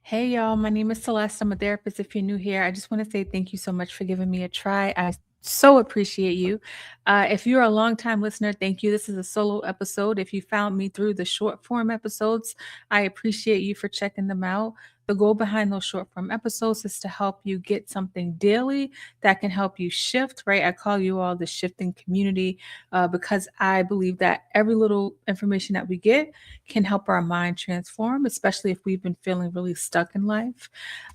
Hey y'all, my name is Celeste. I'm a therapist. If you're new here, I just want to say thank you so much for giving me a try. I so appreciate you. If you're a long-time listener, thank you. This is a solo episode. If you found me through the short form episodes, I appreciate you for checking them out. The goal behind those short form episodes is to help you get something daily that can help you shift, right? I call you all the shifting community because I believe that every little information that we get can help our mind transform, especially if we've been feeling really stuck in life.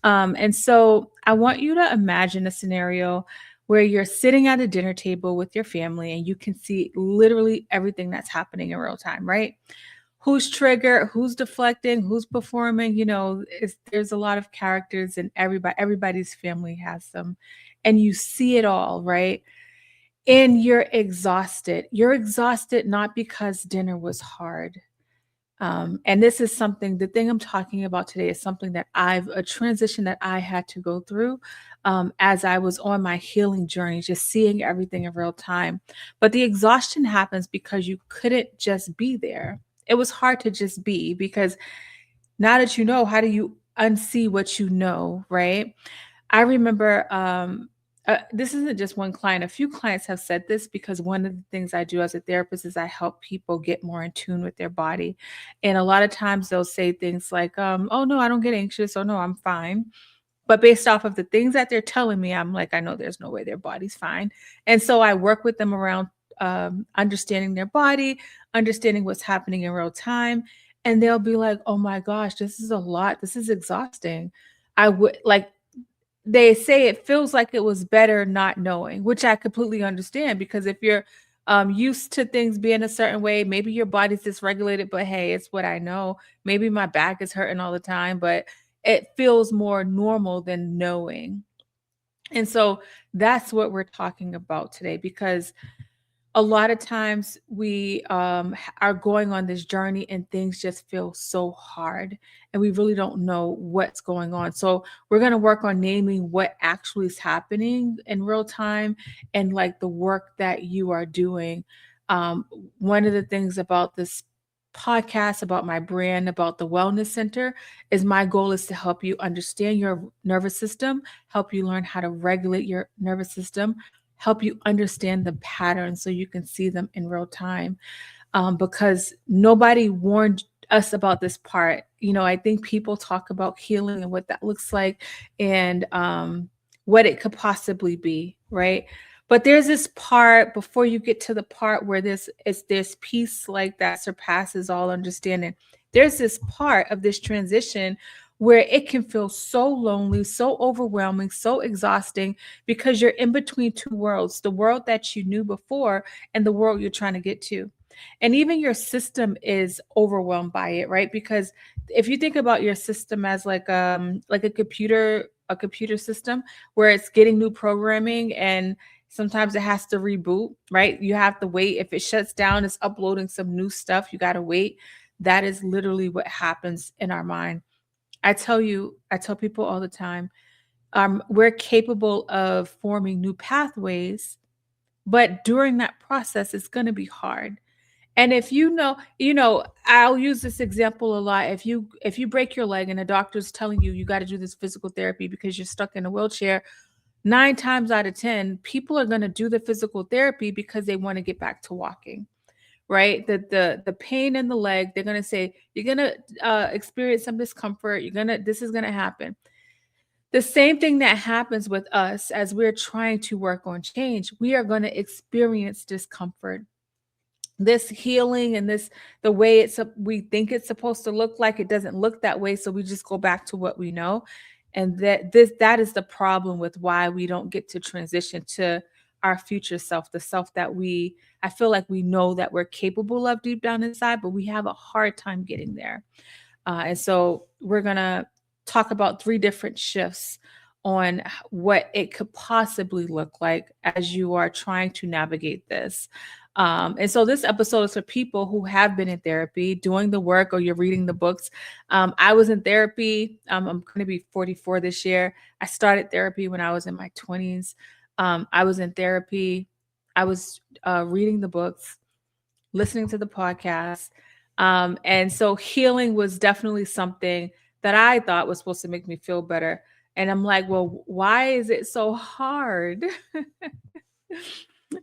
And so I want you to imagine a scenario where you're sitting at a dinner table with your family and you can see literally everything that's happening in real time, right? Who's triggered, who's deflecting, who's performing, there's a lot of characters and everybody's family has them. And you see it all, right? And you're exhausted. You're exhausted not because dinner was hard, and this is something, the thing I'm talking about today is something that a transition that I had to go through as I was on my healing journey, just seeing everything in real time. But the exhaustion happens because you couldn't just be there. It was hard to just be because now that you know, how do you unsee what you know, right? I remember this isn't just one client. A few clients have said this because one of the things I do as a therapist is I help people get more in tune with their body. And a lot of times they'll say things like, oh, no, I don't get anxious. Oh, no, I'm fine. But based off of the things that they're telling me, I'm like, I know there's no way their body's fine. And so I work with them around understanding their body, understanding what's happening in real time. And they'll be like, oh my gosh, this is a lot. This is exhausting. I would like, they say it feels like it was better not knowing, which I completely understand because if you're used to things being a certain way, maybe your body's dysregulated, but hey, it's what I know. Maybe my back is hurting all the time, but it feels more normal than knowing. And so that's what we're talking about today because a lot of times we are going on this journey and things just feel so hard and we really don't know what's going on. So we're going to work on naming what actually is happening in real time and like the work that you are doing. um, One of the things about this podcast, about my brand, about the wellness center, is my goal is to help you understand your nervous system, help you learn how to regulate your nervous system, help you understand the patterns so you can see them in real time. Because nobody warned us about this part. I think people talk about healing and what that looks like and what it could possibly be, right? But there's this part before you get to the part where this peace like that surpasses all understanding. There's this part of this transition where it can feel so lonely, so overwhelming, so exhausting because you're in between two worlds, the world that you knew before and the world you're trying to get to. And even your system is overwhelmed by it, right? Because if you think about your system as like a computer system where it's getting new programming and sometimes it has to reboot, right? You have to wait. If it shuts down, it's uploading some new stuff. You got to wait. That is literally what happens in our mind. I tell people all the time, we're capable of forming new pathways, but during that process, it's going to be hard. And if I'll use this example a lot. If you break your leg and a doctor's telling you you got to do this physical therapy because you're stuck in a wheelchair, 9 times out of 10, people are going to do the physical therapy because they want to get back to walking, right? The pain in the leg, they're going to say you're going to experience some discomfort. This is going to happen. The same thing that happens with us as we're trying to work on change, we are going to experience discomfort. This healing and the way we think it's supposed to look like, it doesn't look that way, so we just go back to what we know. And that is the problem with why we don't get to transition to our future self, the self that I feel like we know that we're capable of deep down inside, but we have a hard time getting there. And so we're going to talk about 3 different shifts on what it could possibly look like as you are trying to navigate this. And so this episode is for people who have been in therapy, doing the work, or you're reading the books. I was in therapy. I'm going to be 44 this year. I started therapy when I was in my 20s. I was in therapy. I was reading the books, listening to the podcast. And so healing was definitely something that I thought was supposed to make me feel better. And I'm like, well, why is it so hard?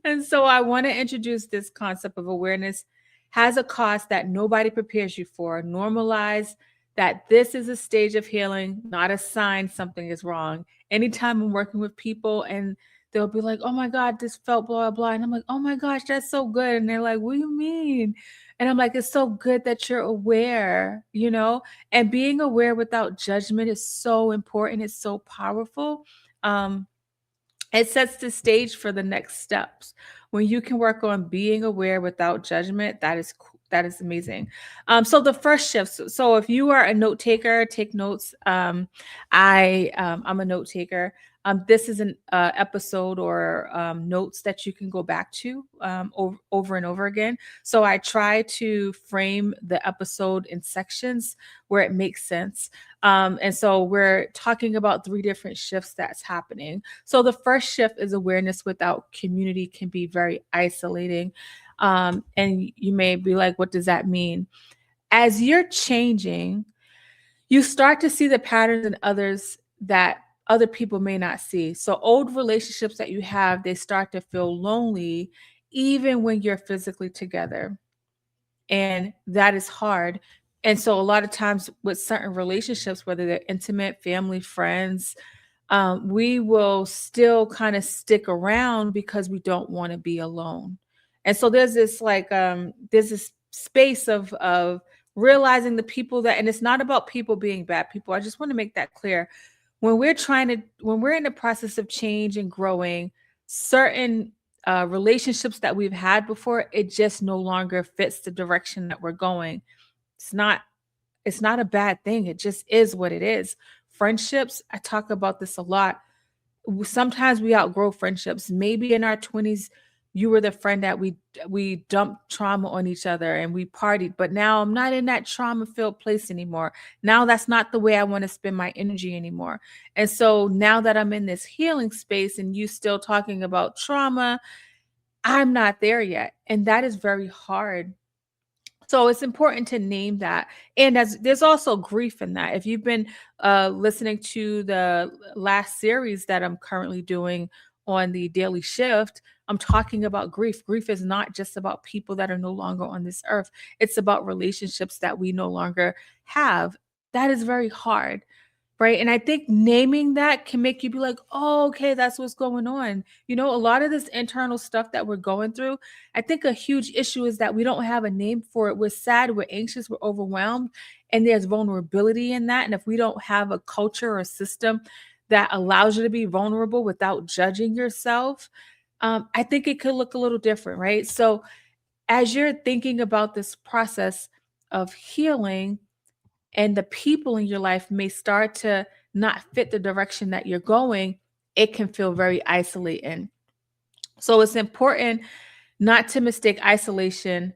And so I want to introduce this concept of awareness has a cost that nobody prepares you for. Normalize that this is a stage of healing, not a sign something is wrong. Anytime I'm working with people and they'll be like, oh my God, this felt blah, blah. And I'm like, oh my gosh, that's so good. And they're like, what do you mean? And I'm like, it's so good that you're aware, you know? And being aware without judgment is so important. It's so powerful. Um, it sets the stage for the next steps. When you can work on being aware without judgment, that is amazing. So the first shift. So if you are a note taker, take notes. I'm a note taker. This is an episode or notes that you can go back to over and over again. So I try to frame the episode in sections where it makes sense. And so we're talking about three different shifts that's happening. So the first shift is awareness without community can be very isolating. And you may be like, what does that mean? As you're changing, you start to see the patterns in others that other people may not see. So old relationships that you have, they start to feel lonely even when you're physically together. And that is hard. And so a lot of times with certain relationships, whether they're intimate, family, friends, we will still kind of stick around because we don't want to be alone. And so there's this space of realizing the people that, and it's not about people being bad people. I just want to make that clear. When we're in the process of change and growing, certain relationships that we've had before, it just no longer fits the direction that we're going. It's not it's not a bad thing. It just is what it is. Friendships, I talk about this a lot. Sometimes we outgrow friendships. Maybe in our 20s, you were the friend that we dumped trauma on each other and we partied, but now I'm not in that trauma-filled place anymore. Now that's not the way I want to spend my energy anymore. And so now that I'm in this healing space and you still talking about trauma, I'm not there yet. And that is very hard. So it's important to name that. And as there's also grief in that. If you've been listening to the last series that I'm currently doing on the daily shift, I'm talking about grief. Grief is not just about people that are no longer on this earth, it's about relationships that we no longer have. That is very hard. Right. And I think naming that can make you be like, oh, okay, that's what's going on. You know, a lot of this internal stuff that we're going through, I think a huge issue is that we don't have a name for it. We're sad, we're anxious, we're overwhelmed, and there's vulnerability in that. And if we don't have a culture or a system that allows you to be vulnerable without judging yourself, I think it could look a little different. Right. So as you're thinking about this process of healing, and the people in your life may start to not fit the direction that you're going, it can feel very isolating. So it's important not to mistake isolation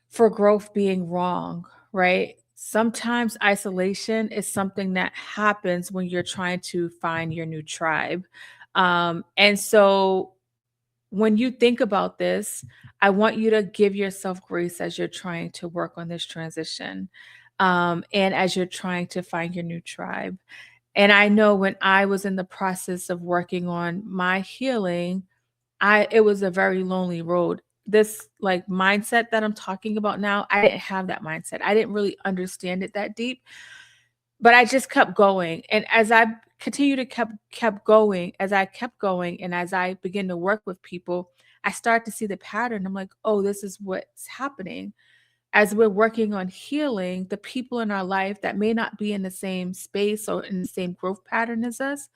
for growth being wrong, right? Sometimes isolation is something that happens when you're trying to find your new tribe. And so when you think about this, I want you to give yourself grace as you're trying to work on this transition, and as you're trying to find your new tribe. And I know when I was in the process of working on my healing, I it was a very lonely road. This like mindset that I'm talking about now, I didn't have that mindset. I didn't really understand it that deep, but I just kept going. And as I continued to kept going, as I kept going and as I began to work with people, I start to see the pattern. I'm like, "Oh, this is what's happening." As we're working on healing, the people in our life that may not be in the same space or in the same growth pattern as us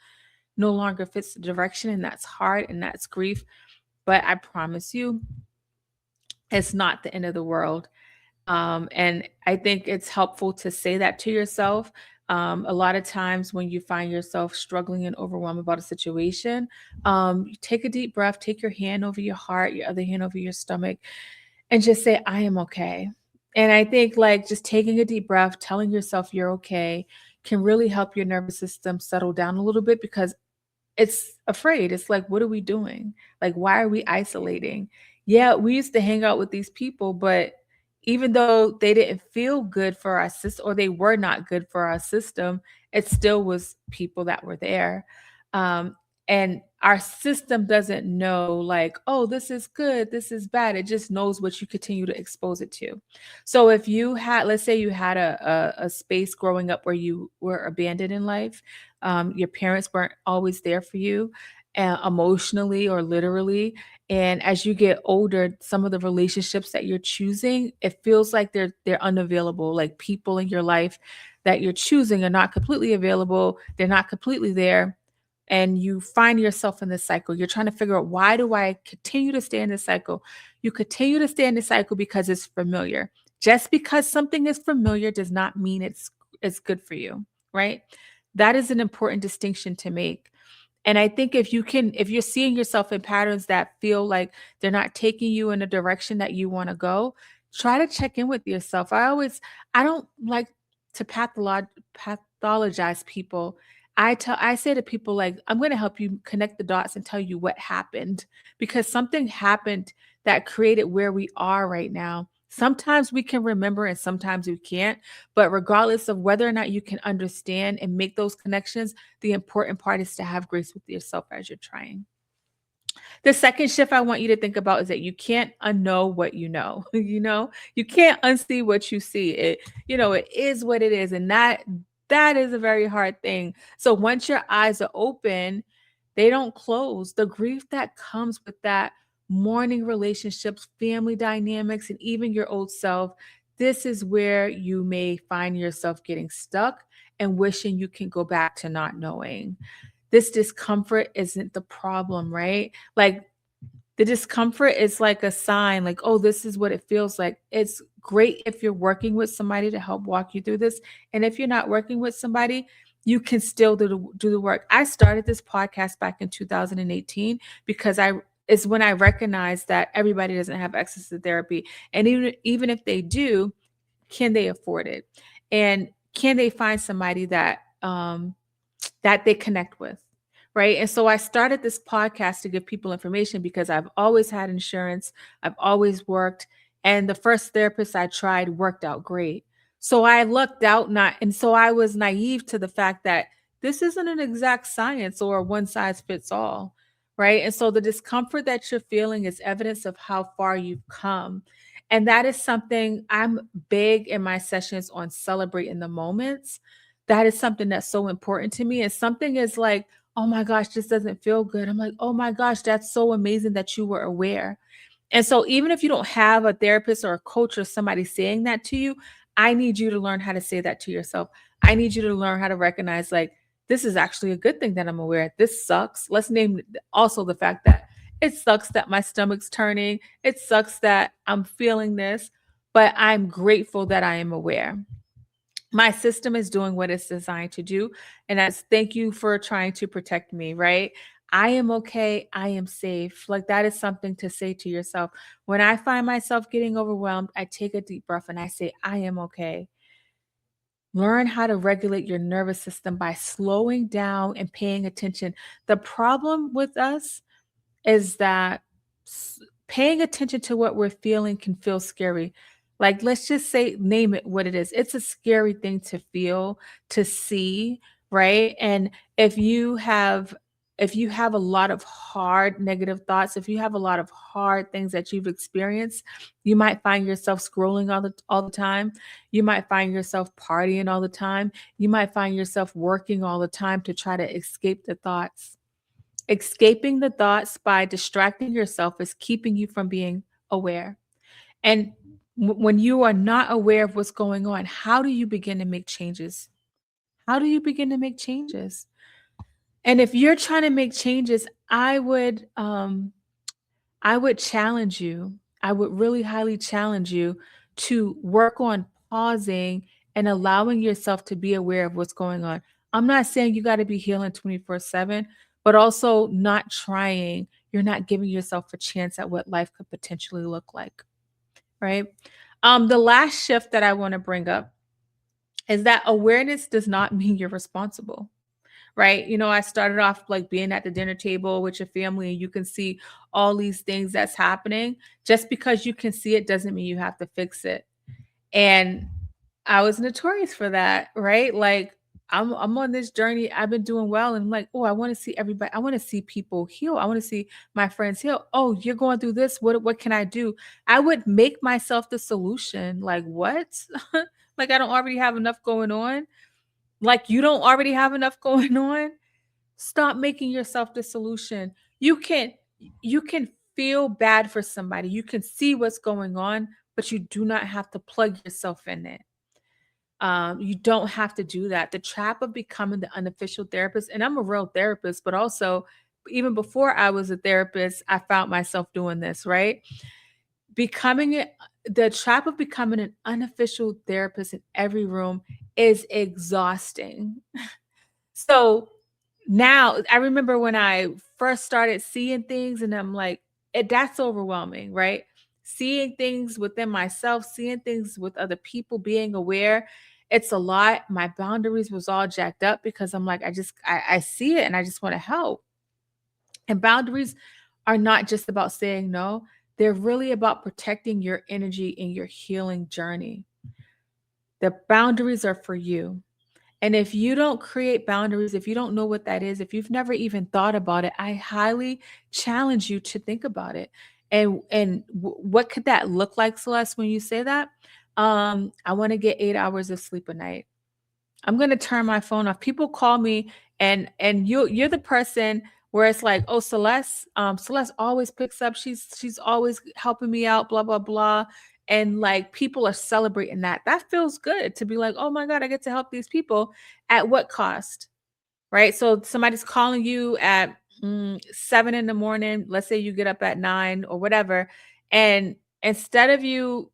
no longer fits the direction, and that's hard and that's grief. But I promise you, it's not the end of the world. And I think it's helpful to say that to yourself. A lot of times when you find yourself struggling and overwhelmed about a situation, take a deep breath, take your hand over your heart, your other hand over your stomach, and just say, I am okay. And I think like just taking a deep breath, telling yourself you're okay can really help your nervous system settle down a little bit because it's afraid. It's like, what are we doing? Like, why are we isolating? Yeah, we used to hang out with these people, but even though they didn't feel good for our system or they were not good for our system, it still was people that were there. Um, and our system doesn't know, like, oh, this is good, this is bad. It just knows what you continue to expose it to. So if you had, let's say you had a space growing up where you were abandoned in life, your parents weren't always there for you, emotionally or literally. And as you get older, some of the relationships that you're choosing, it feels like they're unavailable. Like people in your life that you're choosing are not completely available. They're not completely there. And you find yourself in this cycle. You're trying to figure out, why do I continue to stay in this cycle? You continue to stay in this cycle because it's familiar. Just because something is familiar does not mean it's good for you, right? That is an important distinction to make. And I think if you're seeing yourself in patterns that feel like they're not taking you in a direction that you want to go, try to check in with yourself. I don't like to pathologize people. I say to people, like, I'm going to help you connect the dots and tell you what happened, because something happened that created where we are right now. Sometimes we can remember and sometimes we can't, but regardless of whether or not you can understand and make those connections, the important part is to have grace with yourself as you're trying. The second shift I want you to think about is that you can't unknow what you know. You can't unsee what you see. It is what it is. And that is a very hard thing. So once your eyes are open, they don't close. The grief that comes with that, mourning relationships, family dynamics, and even your old self, this is where you may find yourself getting stuck and wishing you can go back to not knowing. This discomfort isn't the problem, right? Like, the discomfort is like a sign, like, oh, this is what it feels like. It's great if you're working with somebody to help walk you through this. And if you're not working with somebody, you can still do the work. I started this podcast back in 2018 because I is when I recognized that everybody doesn't have access to therapy. And even if they do, can they afford it? And can they find somebody that they connect with, right? And so I started this podcast to give people information because I've always had insurance, I've always worked, and the first therapist I tried worked out great. So I lucked out, not, and so I was naive to the fact that this isn't an exact science or a one size fits all, right? And so the discomfort that you're feeling is evidence of how far you've come. And that is something I'm big in my sessions on, celebrating the moments. That is something that's so important to me. And something is like, oh my gosh, this doesn't feel good. I'm like, oh my gosh, that's so amazing that you were aware. And so even if you don't have a therapist or a coach or somebody saying that to you, I need you to learn how to say that to yourself. I need you to learn how to recognize, like, this is actually a good thing that I'm aware. This sucks. Let's name also the fact that it sucks that my stomach's turning. It sucks that I'm feeling this, but I'm grateful that I am aware. My system is doing what it's designed to do. And that's, thank you for trying to protect me, right? I am okay. I am safe. Like, that is something to say to yourself. When I find myself getting overwhelmed, I take a deep breath and I say, I am okay. Learn how to regulate your nervous system by slowing down and paying attention. The problem with us is that paying attention to what we're feeling can feel scary. Like, let's just say, name it what it is. It's a scary thing to feel, to see, right? And if you have if you have a lot of hard negative thoughts, if you have a lot of hard things that you've experienced, you might find yourself scrolling all the time. You might find yourself partying all the time. You might find yourself working all the time to try to escape the thoughts. Escaping the thoughts by distracting yourself is keeping you from being aware. And when you are not aware of what's going on, how do you begin to make changes? How do you begin to make changes? And if you're trying to make changes, I would challenge you. I would really highly challenge you to work on pausing and allowing yourself to be aware of what's going on. I'm not saying you got to be healing 24/7, but also not trying. You're not giving yourself a chance at what life could potentially look like, right? The last shift that I want to bring up is that awareness does not mean you're responsible, right? I started off like being at the dinner table with your family and you can see all these things that's happening. Just because you can see it doesn't mean you have to fix it. And I was notorious for that, right? Like I'm on this journey. I've been doing well, and I'm like, oh, I want to see everybody. I want to see people heal. I want to see my friends heal. Oh, you're going through this. What can I do? I would make myself the solution. Like what? Like I don't already have enough going on. Like you don't already have enough going on. Stop making yourself the solution. You can feel bad for somebody. You can see what's going on, but you do not have to plug yourself in it. You don't have to do that. The trap of becoming the unofficial therapist, and I'm a real therapist, but also even before I was a therapist, I found myself doing this, right? Becoming it, the trap of becoming an unofficial therapist in every room is exhausting. So now I remember when I first started seeing things and I'm like, that's overwhelming, right? Seeing things within myself, seeing things with other people, being aware, it's a lot. My boundaries was all jacked up because I'm like, I see it and I just want to help. And boundaries are not just about saying no, they're really about protecting your energy in your healing journey. The boundaries are for you. And if you don't create boundaries, if you don't know what that is, if you've never even thought about it, I highly challenge you to think about it. And what could that look like, Celeste, when you say that? I want to get 8 hours of sleep a night. I'm gonna turn my phone off. People call me and you're the person where it's like, oh, Celeste always picks up. She's always helping me out, blah, blah, blah. And like people are celebrating that. That feels good to be like, oh my God, I get to help these people at what cost? Right? So somebody's calling you at 7 in the morning. Let's say you get up at 9 or whatever. And instead of you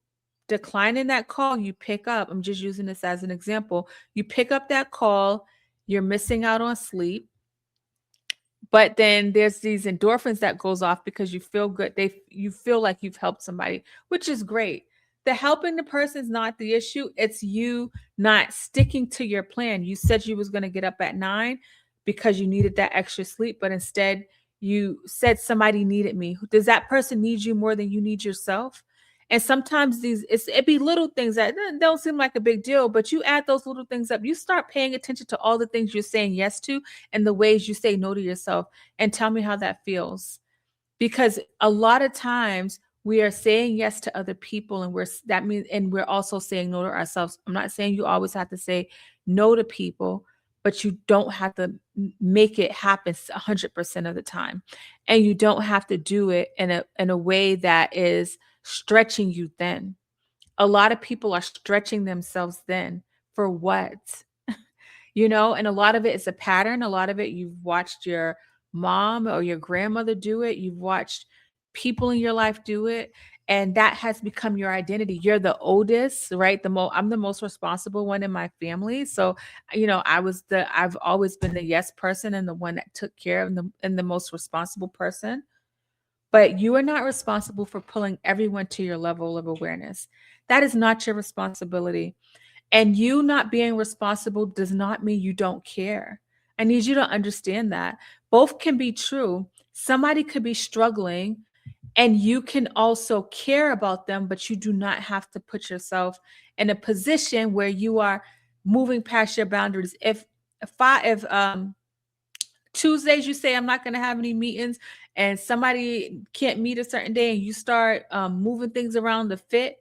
declining that call, you pick up. I'm just using this as an example. You pick up that call, you're missing out on sleep, but then there's these endorphins that goes off because you feel good. You feel like you've helped somebody, which is great. The helping the person is not the issue. It's you not sticking to your plan. You said you was going to get up at 9 because you needed that extra sleep, but instead you said somebody needed me. Does that person need you more than you need yourself? And sometimes it be little things that don't seem like a big deal, but you add those little things up. You start paying attention to all the things you're saying yes to and the ways you say no to yourself, and tell me how that feels. Because a lot of times we are saying yes to other people and we're also saying no to ourselves. I'm not saying you always have to say no to people, but you don't have to make it happen 100% of the time. And you don't have to do it in a way that is stretching you thin. A lot of people are stretching themselves thin for what? And a lot of it is a pattern. A lot of it you've watched your mom or your grandmother do it. You've watched people in your life do it. And that has become your identity. You're the oldest, right? I'm the most responsible one in my family. So, I've always been the yes person and the one that took care of and the most responsible person. But you are not responsible for pulling everyone to your level of awareness. That is not your responsibility. And you not being responsible does not mean you don't care. I need you to understand that. Both can be true. Somebody could be struggling and you can also care about them, but you do not have to put yourself in a position where you are moving past your boundaries. If Tuesdays you say I'm not going to have any meetings and somebody can't meet a certain day and you start moving things around to fit,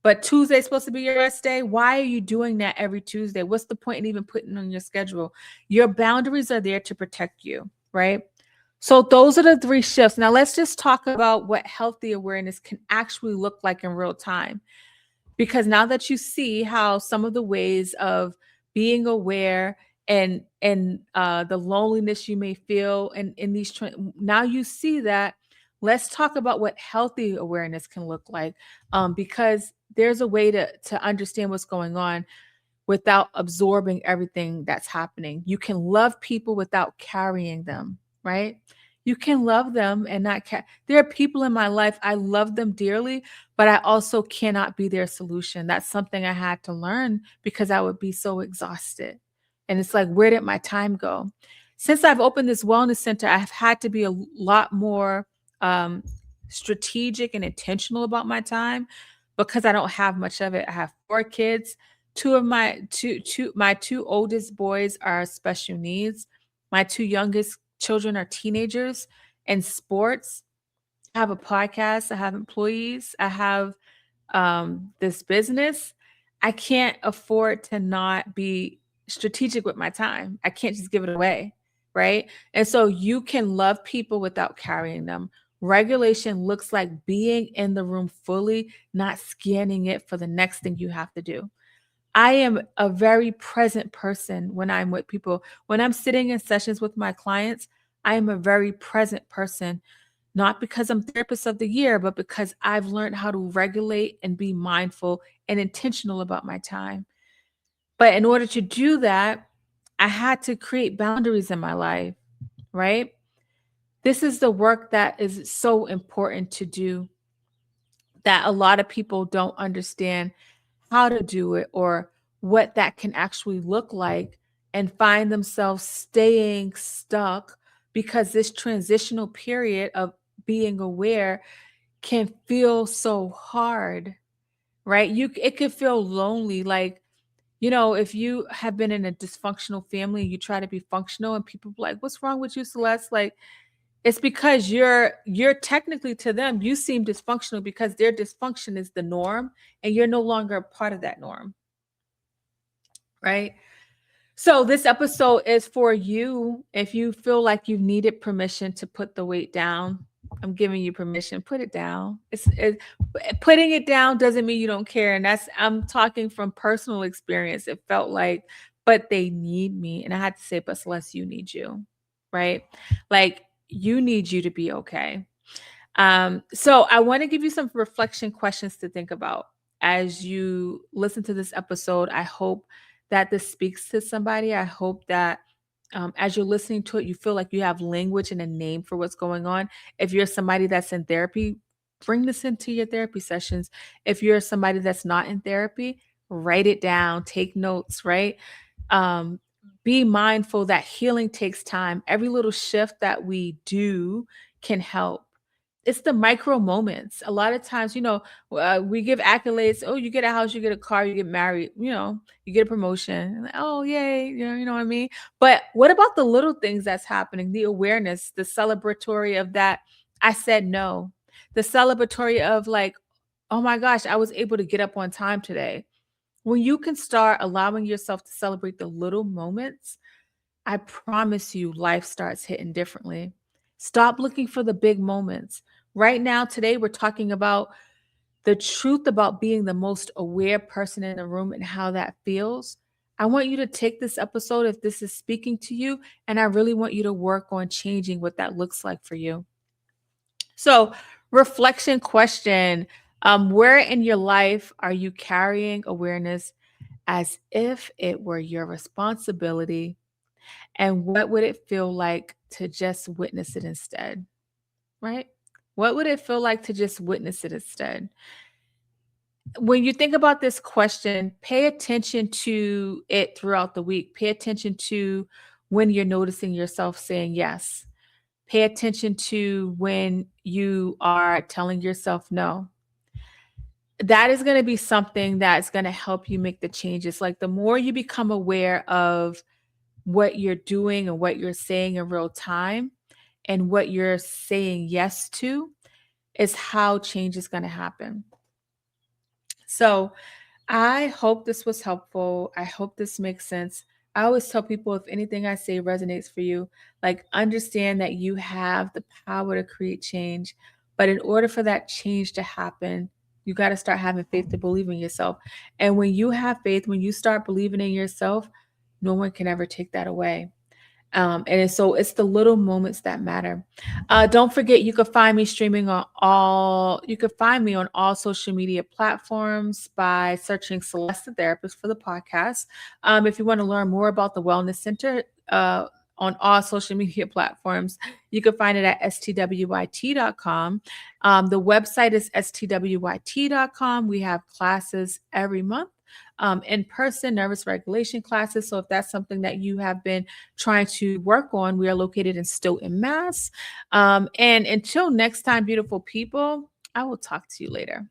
but Tuesday's supposed to be your rest day. Why are you doing that every Tuesday? What's the point in even putting on your schedule? Your boundaries are there to protect you, right? So those are the 3 shifts. Now let's just talk about what healthy awareness can actually look like in real time. Because now that you see how some of the ways of being aware and the loneliness you may feel in now you see that. Let's talk about what healthy awareness can look like, because there's a way to understand what's going on without absorbing everything that's happening. You can love people without carrying them, right? You can love them and not there are people in my life, I love them dearly, but I also cannot be their solution. That's something I had to learn because I would be so exhausted. And it's like, where did my time go? Since I've opened this wellness center, I've had to be a lot more strategic and intentional about my time because I don't have much of it. I have four kids. My two oldest boys are special needs. My two youngest children are teenagers in sports. I have a podcast. I have employees. I have this business. I can't afford to not be strategic with my time. I can't just give it away. Right. And so you can love people without carrying them. Regulation looks like being in the room fully, not scanning it for the next thing you have to do. I am a very present person when I'm with people. When I'm sitting in sessions with my clients, I am a very present person, not because I'm therapist of the year, but because I've learned how to regulate and be mindful and intentional about my time. But in order to do that, I had to create boundaries in my life, right? This is the work that is so important to do that a lot of people don't understand how to do it or what that can actually look like, and find themselves staying stuck because this transitional period of being aware can feel so hard, right? It could feel lonely. Like, if you have been in a dysfunctional family, you try to be functional and people be like, what's wrong with you, Celeste? Like, it's because you're technically, to them, you seem dysfunctional because their dysfunction is the norm and you're no longer a part of that norm, right? So this episode is for you. If you feel like you've needed permission to put the weight down, I'm giving you permission. Put it down. Putting it down doesn't mean you don't care. And I'm talking from personal experience. It felt like, but they need me. And I had to say, but Celeste, you need you, right? Like, you need you to be okay. So I want to give you some reflection questions to think about as you listen to this episode. I hope that this speaks to somebody. I hope that as you're listening to it, you feel like you have language and a name for what's going on. If you're somebody that's in therapy, bring this into your therapy sessions. If you're somebody that's not in therapy, write it down, take notes, right? Um, be mindful that healing takes time. Every little shift that we do can help. It's the micro moments. A lot of times, we give accolades. Oh, you get a house, you get a car, you get married, you get a promotion. And, oh, yay, you know what I mean? But what about the little things that's happening? The awareness, the celebratory of that. I said no. The celebratory of, like, oh my gosh, I was able to get up on time today. When you can start allowing yourself to celebrate the little moments, I promise you life starts hitting differently. Stop looking for the big moments. Right now, today, we're talking about the truth about being the most aware person in the room and how that feels. I want you to take this episode if this is speaking to you, and I really want you to work on changing what that looks like for you. So, reflection question. Where in your life are you carrying awareness as if it were your responsibility? And what would it feel like to just witness it instead? Right? What would it feel like to just witness it instead? When you think about this question, pay attention to it throughout the week. Pay attention to when you're noticing yourself saying yes. Pay attention to when you are telling yourself no. That is going to be something that's going to help you make the changes. Like, the more you become aware of what you're doing and what you're saying in real time and what you're saying yes to, is how change is going to happen. So I hope this was helpful. I hope this makes sense. I always tell people, if anything I say resonates for you, like, understand that you have the power to create change. But in order for that change to happen, you got to start having faith to believe in yourself. And when you have faith, when you start believing in yourself, no one can ever take that away. So it's the little moments that matter. Don't forget, you can find me you can find me on all social media platforms by searching Celeste the Therapist for the podcast. If you want to learn more about the Wellness Center, on all social media platforms, you can find it at stwyt.com. The website is stwyt.com. We have classes every month. In-person nervous regulation classes. So if that's something that you have been trying to work on, we are located in Stoughton, Mass. And until next time, beautiful people, I will talk to you later.